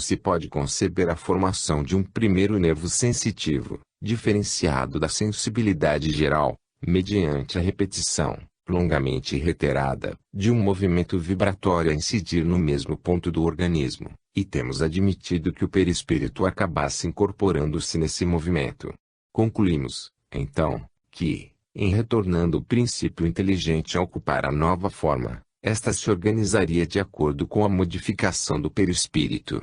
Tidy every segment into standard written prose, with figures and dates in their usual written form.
se pode conceber a formação de um primeiro nervo sensitivo, diferenciado da sensibilidade geral, mediante a repetição, longamente reiterada, de um movimento vibratório a incidir no mesmo ponto do organismo, e temos admitido que o perispírito acabasse incorporando-se nesse movimento. Concluímos, então, que, em retornando o princípio inteligente a ocupar a nova forma, esta se organizaria de acordo com a modificação do perispírito.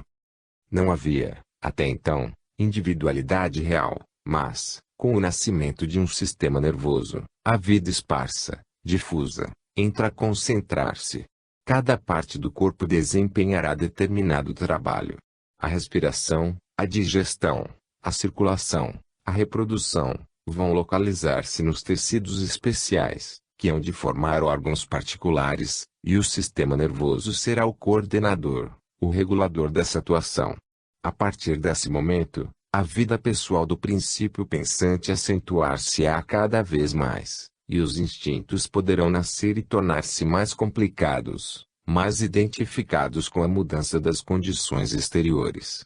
Não havia, até então, individualidade real, mas, com o nascimento de um sistema nervoso, a vida esparsa, difusa, entra a concentrar-se. Cada parte do corpo desempenhará determinado trabalho. A respiração, a digestão, a circulação, a reprodução, vão localizar-se nos tecidos especiais, que hão de formar órgãos particulares, e o sistema nervoso será o coordenador, o regulador dessa atuação. A partir desse momento, a vida pessoal do princípio pensante acentuar-se-á cada vez mais, e os instintos poderão nascer e tornar-se mais complicados, mais identificados com a mudança das condições exteriores.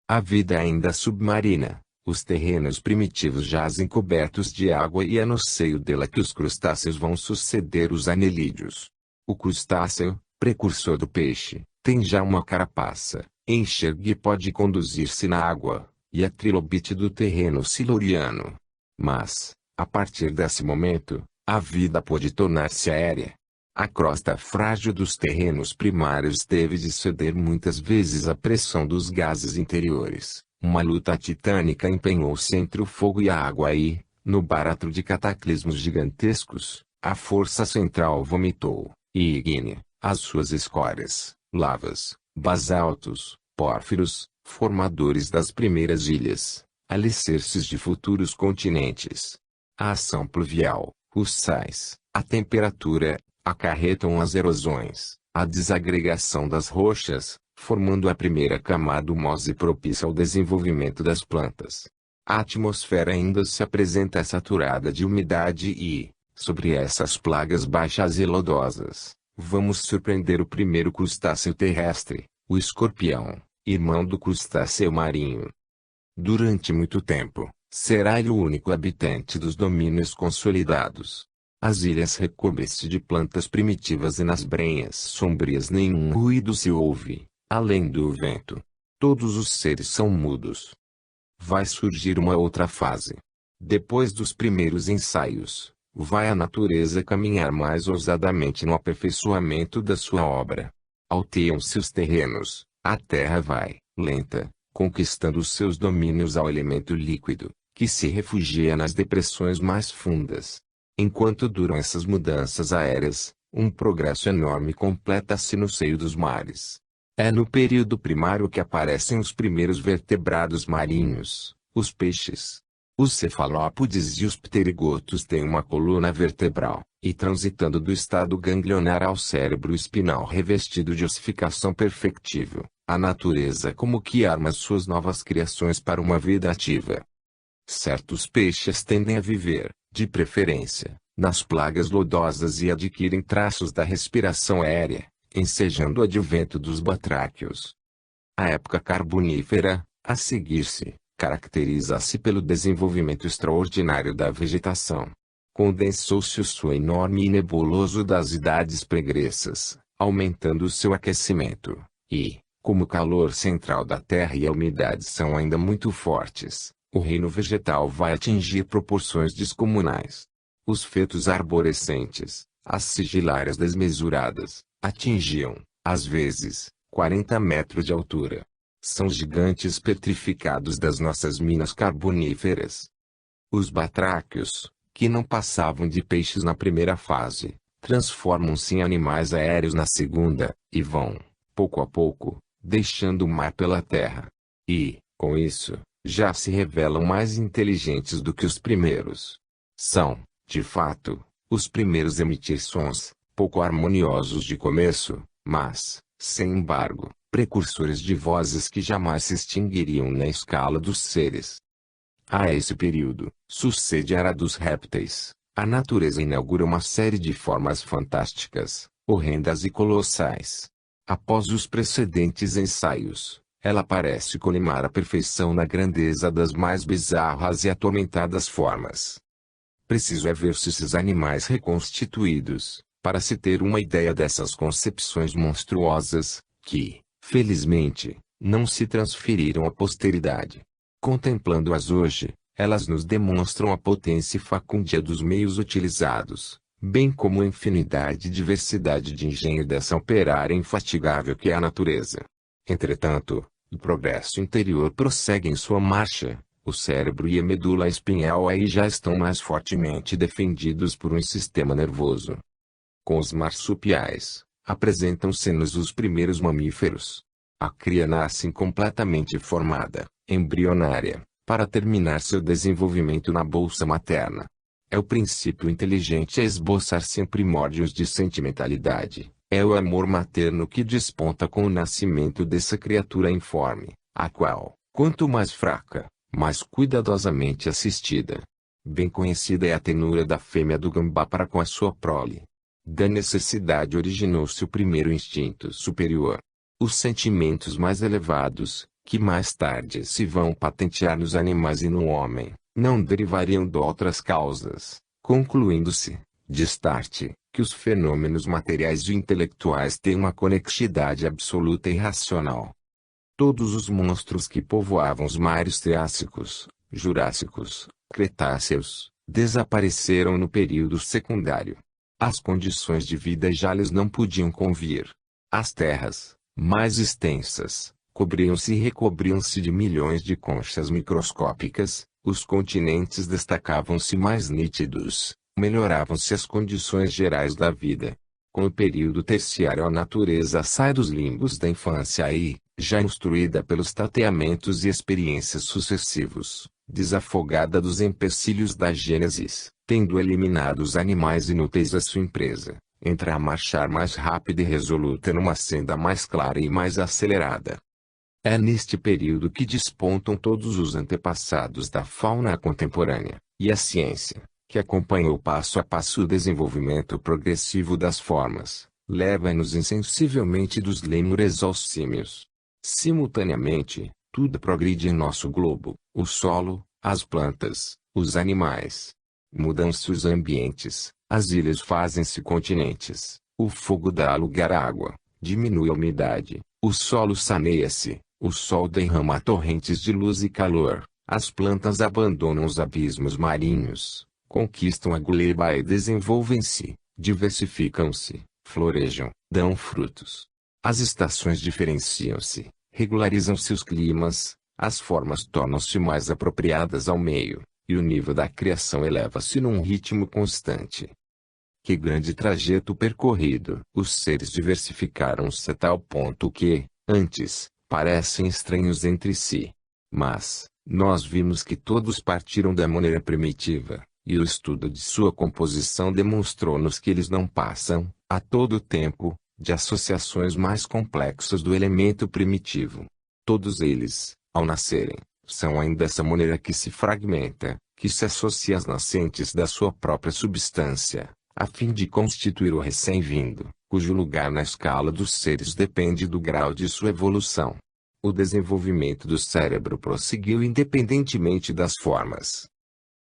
A vida ainda submarina, os terrenos primitivos jazem cobertos de água e é no seio dela que os crustáceos vão suceder os anelídeos. O crustáceo, precursor do peixe, tem já uma carapaça, enxerga e pode conduzir-se na água, e a trilobite do terreno siluriano. Mas, a partir desse momento, a vida pode tornar-se aérea. A crosta frágil dos terrenos primários teve de ceder muitas vezes à pressão dos gases interiores. Uma luta titânica empenhou-se entre o fogo e a água e, no barato de cataclismos gigantescos, a força central vomitou, e ígnea, as suas escórias, lavas, basaltos, pórfiros, formadores das primeiras ilhas, alicerces de futuros continentes. A ação pluvial, os sais, a temperatura, acarretam as erosões, a desagregação das rochas, formando a primeira camada humosa e propícia ao desenvolvimento das plantas. A atmosfera ainda se apresenta saturada de umidade e, sobre essas plagas baixas e lodosas, vamos surpreender o primeiro crustáceo terrestre, o escorpião, irmão do crustáceo marinho. Durante muito tempo, será ele o único habitante dos domínios consolidados. As ilhas recobrem-se de plantas primitivas e nas brenhas sombrias nenhum ruído se ouve, além do vento. Todos os seres são mudos. Vai surgir uma outra fase. Depois dos primeiros ensaios, vai a natureza caminhar mais ousadamente no aperfeiçoamento da sua obra. Alteiam-se os terrenos, a terra vai, lenta, conquistando os seus domínios ao elemento líquido, que se refugia nas depressões mais fundas. Enquanto duram essas mudanças aéreas, um progresso enorme completa-se no seio dos mares. É no período primário que aparecem os primeiros vertebrados marinhos, os peixes. Os cefalópodes e os pterigotos têm uma coluna vertebral, e transitando do estado ganglionar ao cérebro espinal revestido de ossificação perfectível, a natureza como que arma suas novas criações para uma vida ativa. Certos peixes tendem a viver, de preferência, nas plagas lodosas e adquirem traços da respiração aérea, ensejando o advento dos batráquios. A época carbonífera, a seguir-se, caracteriza-se pelo desenvolvimento extraordinário da vegetação. Condensou-se o sul enorme e nebuloso das idades pregressas, aumentando o seu aquecimento, e, como o calor central da Terra e a umidade são ainda muito fortes, o reino vegetal vai atingir proporções descomunais. Os fetos arborescentes, as sigilárias desmesuradas, atingiam, às vezes, 40 metros de altura. São gigantes petrificados das nossas minas carboníferas. Os batráquios, que não passavam de peixes na primeira fase, transformam-se em animais aéreos na segunda, e vão, pouco a pouco, deixando o mar pela terra. E, com isso, já se revelam mais inteligentes do que os primeiros. São, de fato, os primeiros a emitir sons, pouco harmoniosos de começo, mas, sem embargo, precursores de vozes que jamais se extinguiriam na escala dos seres. A esse período, sucede a era dos répteis. A natureza inaugura uma série de formas fantásticas, horrendas e colossais. Após os precedentes ensaios, ela parece colimar a perfeição na grandeza das mais bizarras e atormentadas formas. Preciso é ver-se esses animais reconstituídos, para se ter uma ideia dessas concepções monstruosas, que, felizmente, não se transferiram à posteridade. Contemplando-as hoje, elas nos demonstram a potência e facúndia dos meios utilizados, bem como a infinidade e diversidade de engenho dessa operária infatigável que é a natureza. Entretanto, o progresso interior prossegue em sua marcha. O cérebro e a medula espinhal aí já estão mais fortemente defendidos por um sistema nervoso. Com os marsupiais, apresentam-se-nos os primeiros mamíferos. A cria nasce completamente formada, embrionária, para terminar seu desenvolvimento na bolsa materna. É o princípio inteligente a esboçar-se em primórdios de sentimentalidade. É o amor materno que desponta com o nascimento dessa criatura informe, a qual, quanto mais fraca, mais cuidadosamente assistida. Bem conhecida é a tenura da fêmea do gambá para com a sua prole. Da necessidade originou-se o primeiro instinto superior. Os sentimentos mais elevados, que mais tarde se vão patentear nos animais e no homem, não derivariam de outras causas, concluindo-se, de start, que os fenômenos materiais e intelectuais têm uma conexidade absoluta e racional. Todos os monstros que povoavam os mares Triássicos, Jurássicos, Cretáceos, desapareceram no período secundário. As condições de vida já lhes não podiam convir. As terras, mais extensas, cobriam-se e recobriam-se de milhões de conchas microscópicas, os continentes destacavam-se mais nítidos, melhoravam-se as condições gerais da vida. Com o período terciário a natureza sai dos limbos da infância e, já instruída pelos tateamentos e experiências sucessivos, desafogada dos empecilhos da Gênesis, tendo eliminado os animais inúteis da sua empresa, entra a marchar mais rápida e resoluta numa senda mais clara e mais acelerada. É neste período que despontam todos os antepassados da fauna contemporânea, e a ciência, que acompanhou passo a passo o desenvolvimento progressivo das formas, leva-nos insensivelmente dos lêmures aos símios. Simultaneamente, tudo progride em nosso globo, o solo, as plantas, os animais. Mudam-se os ambientes, as ilhas fazem-se continentes, o fogo dá lugar à água, diminui a umidade, o solo saneia-se, o sol derrama torrentes de luz e calor, as plantas abandonam os abismos marinhos, conquistam a gleba e desenvolvem-se, diversificam-se, florejam, dão frutos. As estações diferenciam-se, regularizam-se os climas, as formas tornam-se mais apropriadas ao meio, e o nível da criação eleva-se num ritmo constante. Que grande trajeto percorrido! Os seres diversificaram-se a tal ponto que, antes, parecem estranhos entre si. Mas, nós vimos que todos partiram da maneira primitiva, e o estudo de sua composição demonstrou-nos que eles não passam, a todo tempo, de associações mais complexas do elemento primitivo. Todos eles, ao nascerem, são ainda dessa maneira que se fragmenta, que se associa às nascentes da sua própria substância, a fim de constituir o recém-vindo, cujo lugar na escala dos seres depende do grau de sua evolução. O desenvolvimento do cérebro prosseguiu independentemente das formas.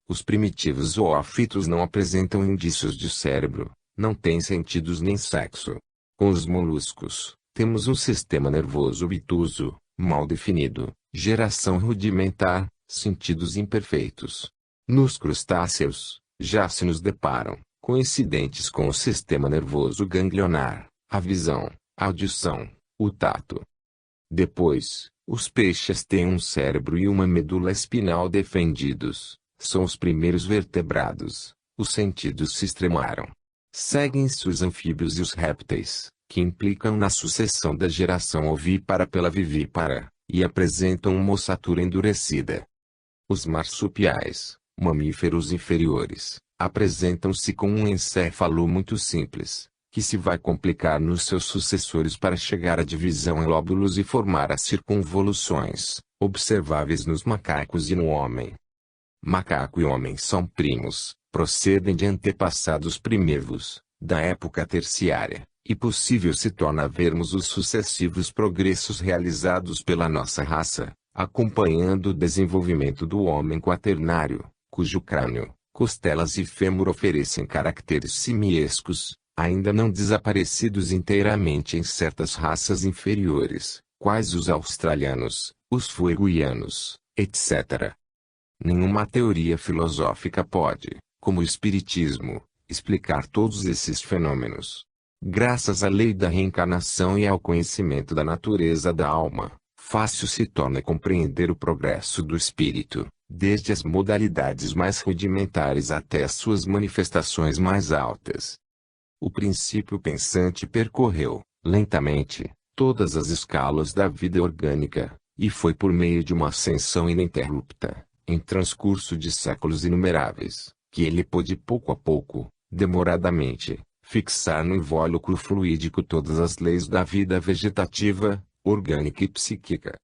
Os primitivos zoófitos não apresentam indícios de cérebro, não têm sentidos nem sexo. Com os moluscos, temos um sistema nervoso obtuso, mal definido, geração rudimentar, sentidos imperfeitos. Nos crustáceos, já se nos deparam, coincidentes com o sistema nervoso ganglionar, a visão, a audição, o tato. Depois, os peixes têm um cérebro e uma medula espinal defendidos, são os primeiros vertebrados, os sentidos se extremaram. Seguem-se os anfíbios e os répteis, que implicam na sucessão da geração ovípara pela vivípara, e apresentam uma ossatura endurecida. Os marsupiais, mamíferos inferiores, apresentam-se com um encéfalo muito simples, que se vai complicar nos seus sucessores para chegar à divisão em lóbulos e formar as circunvoluções, observáveis nos macacos e no homem. Macaco e homem são primos, procedem de antepassados primevos, da época terciária, e possível se torna vermos os sucessivos progressos realizados pela nossa raça, acompanhando o desenvolvimento do homem quaternário, cujo crânio, costelas e fêmur oferecem caracteres simiescos, ainda não desaparecidos inteiramente em certas raças inferiores, quais os australianos, os fueguianos, etc. Nenhuma teoria filosófica pode, como o espiritismo, explicar todos esses fenômenos. Graças à lei da reencarnação e ao conhecimento da natureza da alma, fácil se torna compreender o progresso do espírito, desde as modalidades mais rudimentares até as suas manifestações mais altas. O princípio pensante percorreu, lentamente, todas as escalas da vida orgânica, e foi por meio de uma ascensão ininterrupta, em transcurso de séculos inumeráveis, que ele pôde pouco a pouco, demoradamente, fixar no invólucro fluídico todas as leis da vida vegetativa, orgânica e psíquica.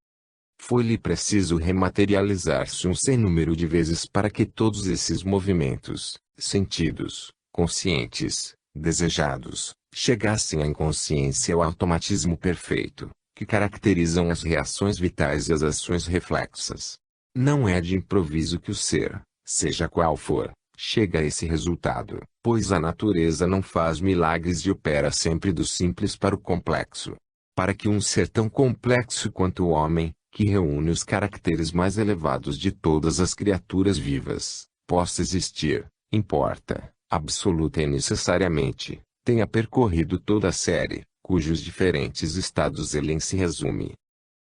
Foi-lhe preciso rematerializar-se um sem número de vezes para que todos esses movimentos, sentidos, conscientes, desejados, chegassem à inconsciência e ao automatismo perfeito, que caracterizam as reações vitais e as ações reflexas. Não é de improviso que o ser, seja qual for, chega a esse resultado, pois a natureza não faz milagres e opera sempre do simples para o complexo. Para que um ser tão complexo quanto o homem, que reúne os caracteres mais elevados de todas as criaturas vivas, possa existir, importa, absoluta e necessariamente, tenha percorrido toda a série, cujos diferentes estados ele se resume.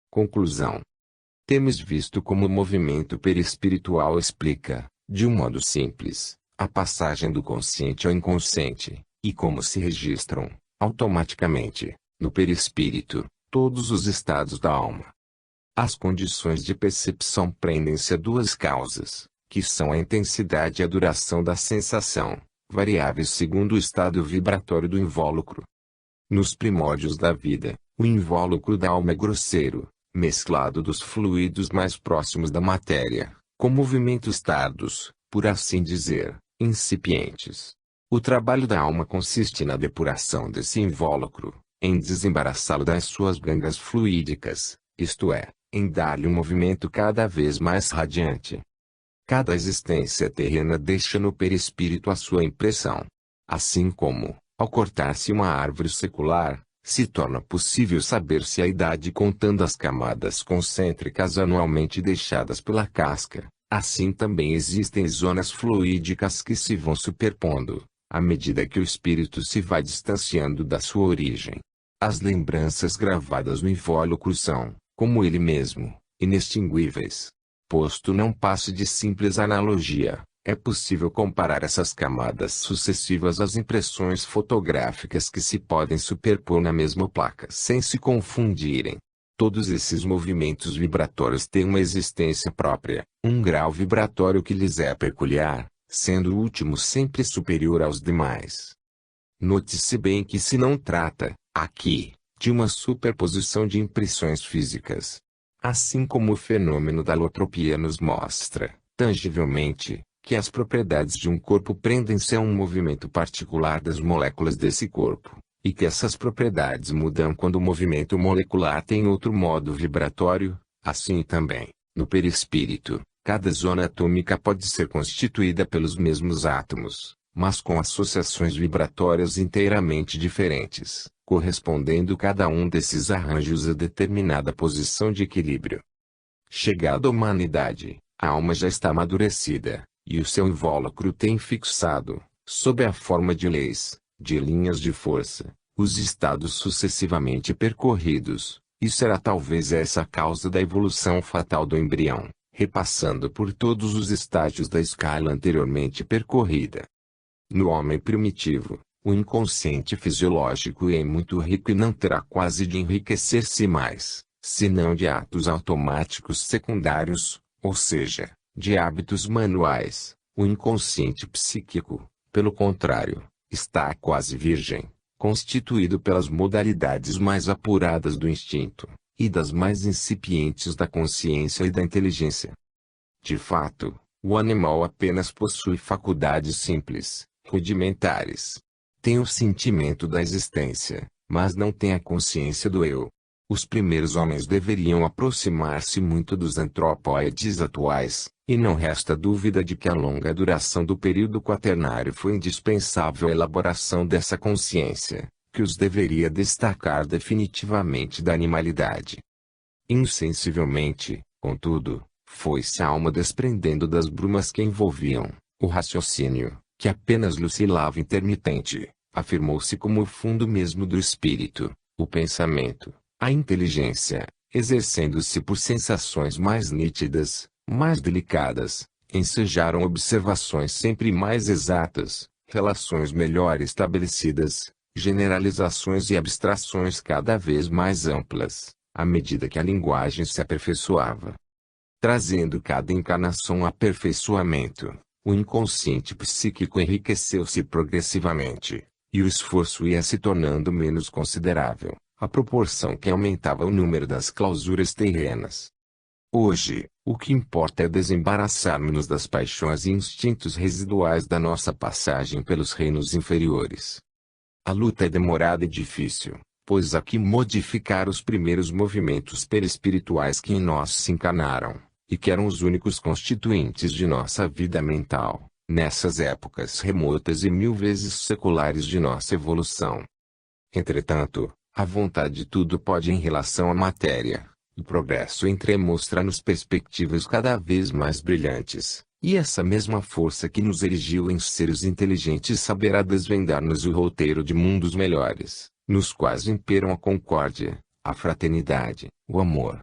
Conclusão. Temos visto como o movimento perispiritual explica, de um modo simples, a passagem do consciente ao inconsciente, e como se registram, automaticamente, no perispírito, todos os estados da alma. As condições de percepção prendem-se a duas causas, que são a intensidade e a duração da sensação, variáveis segundo o estado vibratório do invólucro. Nos primórdios da vida, o invólucro da alma é grosseiro, mesclado dos fluidos mais próximos da matéria, com movimentos tardos, por assim dizer, incipientes. O trabalho da alma consiste na depuração desse invólucro, em desembaraçá-lo das suas gangas fluídicas, isto é, em dar-lhe um movimento cada vez mais radiante. Cada existência terrena deixa no perispírito a sua impressão. Assim como, ao cortar-se uma árvore secular, se torna possível saber se a idade contando as camadas concêntricas anualmente deixadas pela casca, assim também existem zonas fluídicas que se vão superpondo, à medida que o espírito se vai distanciando da sua origem. As lembranças gravadas no invólucro são, como ele mesmo, inextinguíveis. Posto não passe de simples analogia, é possível comparar essas camadas sucessivas às impressões fotográficas que se podem superpor na mesma placa sem se confundirem. Todos esses movimentos vibratórios têm uma existência própria, um grau vibratório que lhes é peculiar, sendo o último sempre superior aos demais. Note-se bem que se não trata, aqui, de uma superposição de impressões físicas. Assim como o fenômeno da alotropia nos mostra, tangivelmente, que as propriedades de um corpo prendem-se a um movimento particular das moléculas desse corpo, e que essas propriedades mudam quando o movimento molecular tem outro modo vibratório, assim também, no perispírito, cada zona atômica pode ser constituída pelos mesmos átomos, mas com associações vibratórias inteiramente diferentes, correspondendo cada um desses arranjos a determinada posição de equilíbrio. Chegada a humanidade, a alma já está amadurecida, e o seu invólucro tem fixado, sob a forma de leis, de linhas de força, os estados sucessivamente percorridos, e será talvez essa a causa da evolução fatal do embrião, repassando por todos os estágios da escala anteriormente percorrida. No homem primitivo, o inconsciente fisiológico é muito rico e não terá quase de enriquecer-se mais, senão de atos automáticos secundários, ou seja, de hábitos manuais. O inconsciente psíquico, pelo contrário, está quase virgem, constituído pelas modalidades mais apuradas do instinto, e das mais incipientes da consciência e da inteligência. De fato, o animal apenas possui faculdades simples, rudimentares. Tem o sentimento da existência, mas não tem a consciência do eu. Os primeiros homens deveriam aproximar-se muito dos antropóides atuais, e não resta dúvida de que a longa duração do período quaternário foi indispensável à elaboração dessa consciência, que os deveria destacar definitivamente da animalidade. Insensivelmente, contudo, foi-se a alma desprendendo das brumas que envolviam o raciocínio, que apenas lucilava intermitente, afirmou-se como o fundo mesmo do espírito, o pensamento, a inteligência, exercendo-se por sensações mais nítidas, mais delicadas, ensejaram observações sempre mais exatas, relações melhor estabelecidas, generalizações e abstrações cada vez mais amplas, à medida que a linguagem se aperfeiçoava. Trazendo cada encarnação aperfeiçoamento, o inconsciente psíquico enriqueceu-se progressivamente, e o esforço ia se tornando menos considerável, à proporção que aumentava o número das clausuras terrenas. Hoje, o que importa é desembaraçarmos-nos das paixões e instintos residuais da nossa passagem pelos reinos inferiores. A luta é demorada e difícil, pois há que modificar os primeiros movimentos perispirituais que em nós se encanaram, e que eram os únicos constituintes de nossa vida mental, nessas épocas remotas e mil vezes seculares de nossa evolução. Entretanto, a vontade tudo pode em relação à matéria. O progresso entremostra-nos perspectivas cada vez mais brilhantes, e essa mesma força que nos erigiu em seres inteligentes saberá desvendar-nos o roteiro de mundos melhores, nos quais imperam a concórdia, a fraternidade, o amor.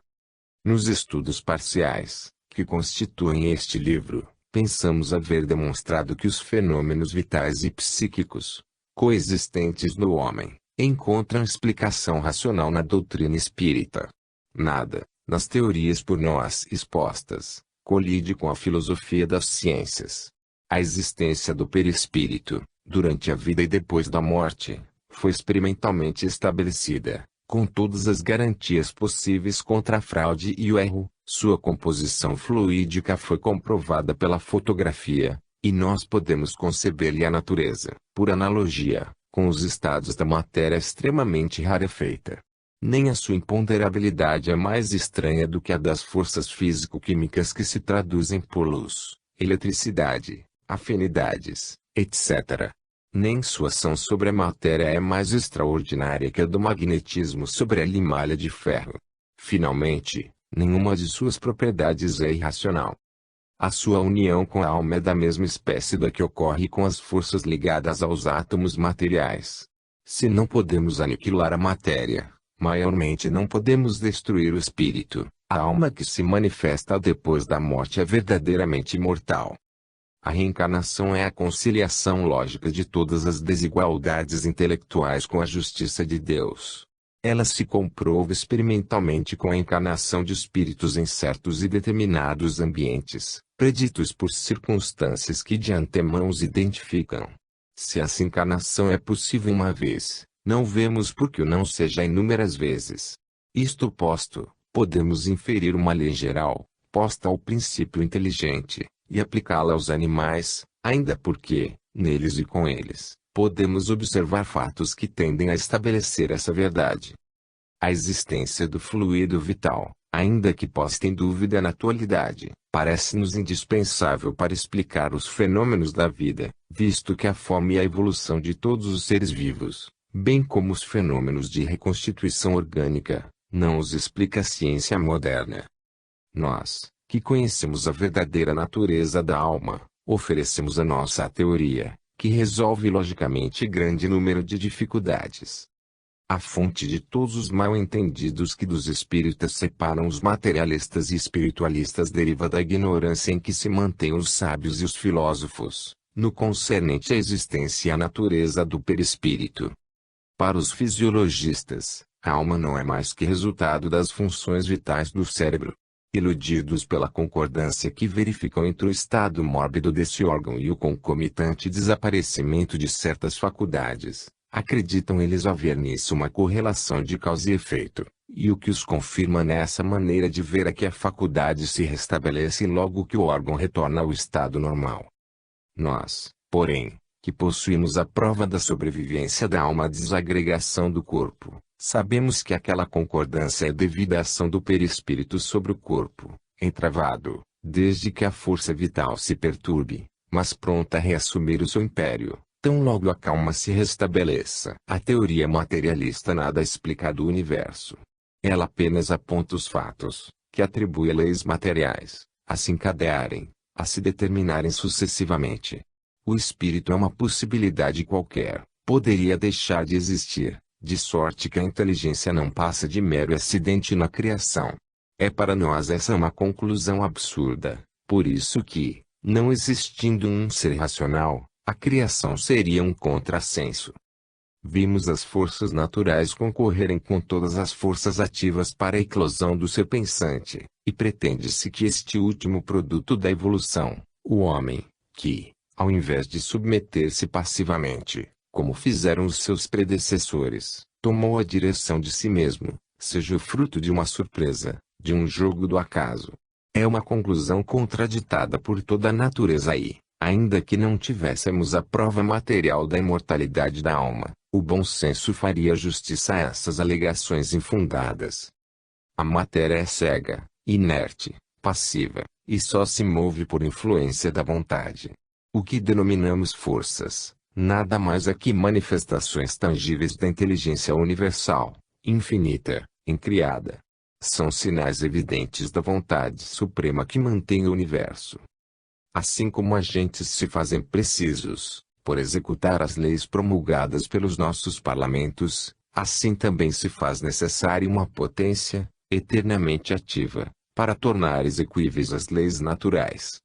Nos estudos parciais, que constituem este livro, pensamos haver demonstrado que os fenômenos vitais e psíquicos, coexistentes no homem, encontram explicação racional na doutrina espírita. Nada, nas teorias por nós expostas, colide com a filosofia das ciências. A existência do perispírito, durante a vida e depois da morte, foi experimentalmente estabelecida, com todas as garantias possíveis contra a fraude e o erro. Sua composição fluídica foi comprovada pela fotografia, e nós podemos conceber-lhe a natureza, por analogia, com os estados da matéria extremamente rarefeita. Nem a sua imponderabilidade é mais estranha do que a das forças físico-químicas que se traduzem por luz, eletricidade, afinidades, etc. Nem sua ação sobre a matéria é mais extraordinária que a do magnetismo sobre a limalha de ferro. Finalmente, nenhuma de suas propriedades é irracional. A sua união com a alma é da mesma espécie da que ocorre com as forças ligadas aos átomos materiais. Se não podemos aniquilar a matéria, maiormente não podemos destruir o espírito. A alma que se manifesta depois da morte é verdadeiramente imortal. A reencarnação é a conciliação lógica de todas as desigualdades intelectuais com a justiça de Deus. Ela se comprova experimentalmente com a encarnação de espíritos em certos e determinados ambientes, preditos por circunstâncias que de antemão os identificam. Se essa encarnação é possível uma vez, não vemos por que o não seja inúmeras vezes. Isto posto, podemos inferir uma lei geral, posta ao princípio inteligente, e aplicá-la aos animais, ainda porque, neles e com eles, podemos observar fatos que tendem a estabelecer essa verdade. A existência do fluido vital, ainda que posta em dúvida na atualidade, parece-nos indispensável para explicar os fenômenos da vida, visto que a fome e a evolução de todos os seres vivos, bem como os fenômenos de reconstituição orgânica, não os explica a ciência moderna. Nós, que conhecemos a verdadeira natureza da alma, oferecemos a nossa teoria, que resolve logicamente grande número de dificuldades. A fonte de todos os mal-entendidos que dos espíritas separam os materialistas e espiritualistas deriva da ignorância em que se mantêm os sábios e os filósofos, no concernente à existência e à natureza do perispírito. Para os fisiologistas, a alma não é mais que resultado das funções vitais do cérebro. Iludidos pela concordância que verificam entre o estado mórbido desse órgão e o concomitante desaparecimento de certas faculdades, acreditam eles haver nisso uma correlação de causa e efeito, e o que os confirma nessa maneira de ver é que a faculdade se restabelece logo que o órgão retorna ao estado normal. Nós, porém, que possuímos a prova da sobrevivência da alma à desagregação do corpo, sabemos que aquela concordância é devida à ação do perispírito sobre o corpo, entravado, desde que a força vital se perturbe, mas pronta a reassumir o seu império, tão logo a calma se restabeleça. A teoria materialista nada explica do universo. Ela apenas aponta os fatos, que atribui a leis materiais, a se encadearem, a se determinarem sucessivamente. O espírito é uma possibilidade qualquer, poderia deixar de existir, de sorte que a inteligência não passa de mero acidente na criação. É para nós essa uma conclusão absurda, por isso que, não existindo um ser racional, a criação seria um contrassenso. Vimos as forças naturais concorrerem com todas as forças ativas para a eclosão do ser pensante, e pretende-se que este último produto da evolução, o homem, que, ao invés de submeter-se passivamente, como fizeram os seus predecessores, tomou a direção de si mesmo, seja o fruto de uma surpresa, de um jogo do acaso. É uma conclusão contraditada por toda a natureza e, ainda que não tivéssemos a prova material da imortalidade da alma, o bom senso faria justiça a essas alegações infundadas. A matéria é cega, inerte, passiva, e só se move por influência da vontade. O que denominamos forças, nada mais é que manifestações tangíveis da inteligência universal, infinita, incriada. São sinais evidentes da vontade suprema que mantém o universo. Assim como agentes se fazem precisos, por executar as leis promulgadas pelos nossos parlamentos, assim também se faz necessária uma potência, eternamente ativa, para tornar execuíveis as leis naturais.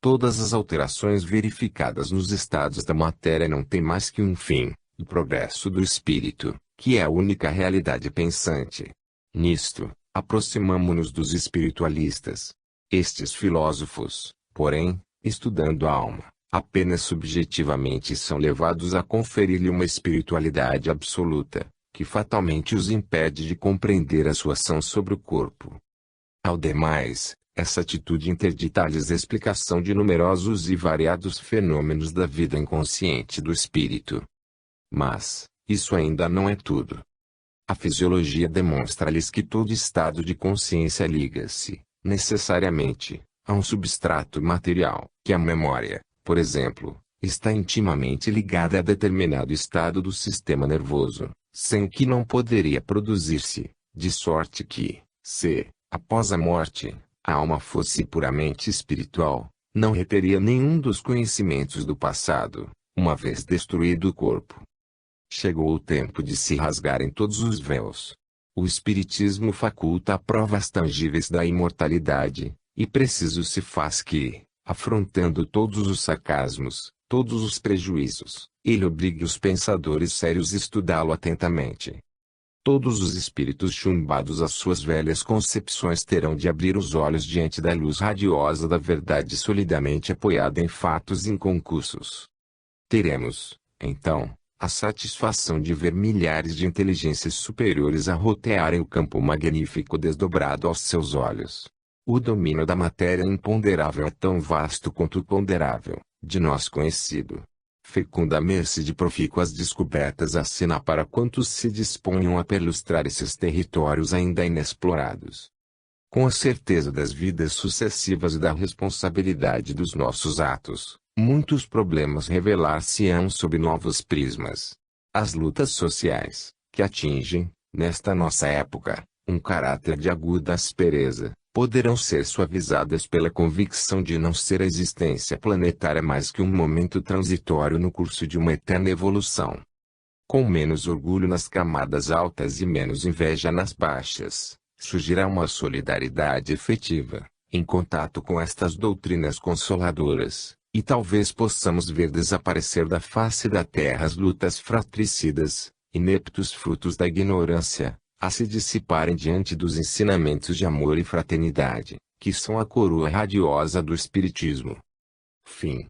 Todas as alterações verificadas nos estados da matéria não têm mais que um fim, o progresso do espírito, que é a única realidade pensante. Nisto, aproximamo-nos dos espiritualistas. Estes filósofos, porém, estudando a alma, apenas subjetivamente são levados a conferir-lhe uma espiritualidade absoluta, que fatalmente os impede de compreender a sua ação sobre o corpo. Ao demais, essa atitude interdita-lhes a explicação de numerosos e variados fenômenos da vida inconsciente do espírito. Mas, isso ainda não é tudo. A fisiologia demonstra-lhes que todo estado de consciência liga-se, necessariamente, a um substrato material, que a memória, por exemplo, está intimamente ligada a determinado estado do sistema nervoso, sem o que não poderia produzir-se, de sorte que, se, após a morte, a alma fosse puramente espiritual, não reteria nenhum dos conhecimentos do passado, uma vez destruído o corpo. Chegou o tempo de se rasgarem todos os véus. O Espiritismo faculta provas tangíveis da imortalidade, e preciso se faz que, afrontando todos os sarcasmos, todos os prejuízos, ele obrigue os pensadores sérios a estudá-lo atentamente. Todos os espíritos chumbados às suas velhas concepções terão de abrir os olhos diante da luz radiosa da verdade solidamente apoiada em fatos inconcussos. Teremos, então, a satisfação de ver milhares de inteligências superiores arrotearem o campo magnífico desdobrado aos seus olhos. O domínio da matéria imponderável é tão vasto quanto o ponderável, de nós conhecido. Fecunda mercê de profícuas descobertas acena para quantos se disponham a perlustrar esses territórios ainda inexplorados. Com a certeza das vidas sucessivas e da responsabilidade dos nossos atos, muitos problemas revelar-se-ão sob novos prismas. As lutas sociais, que atingem, nesta nossa época, um caráter de aguda aspereza, poderão ser suavizadas pela convicção de não ser a existência planetária mais que um momento transitório no curso de uma eterna evolução. Com menos orgulho nas camadas altas e menos inveja nas baixas, surgirá uma solidariedade efetiva, em contato com estas doutrinas consoladoras, e talvez possamos ver desaparecer da face da terra as lutas fratricidas, ineptos frutos da ignorância, a se dissiparem diante dos ensinamentos de amor e fraternidade, que são a coroa radiosa do Espiritismo. Fim.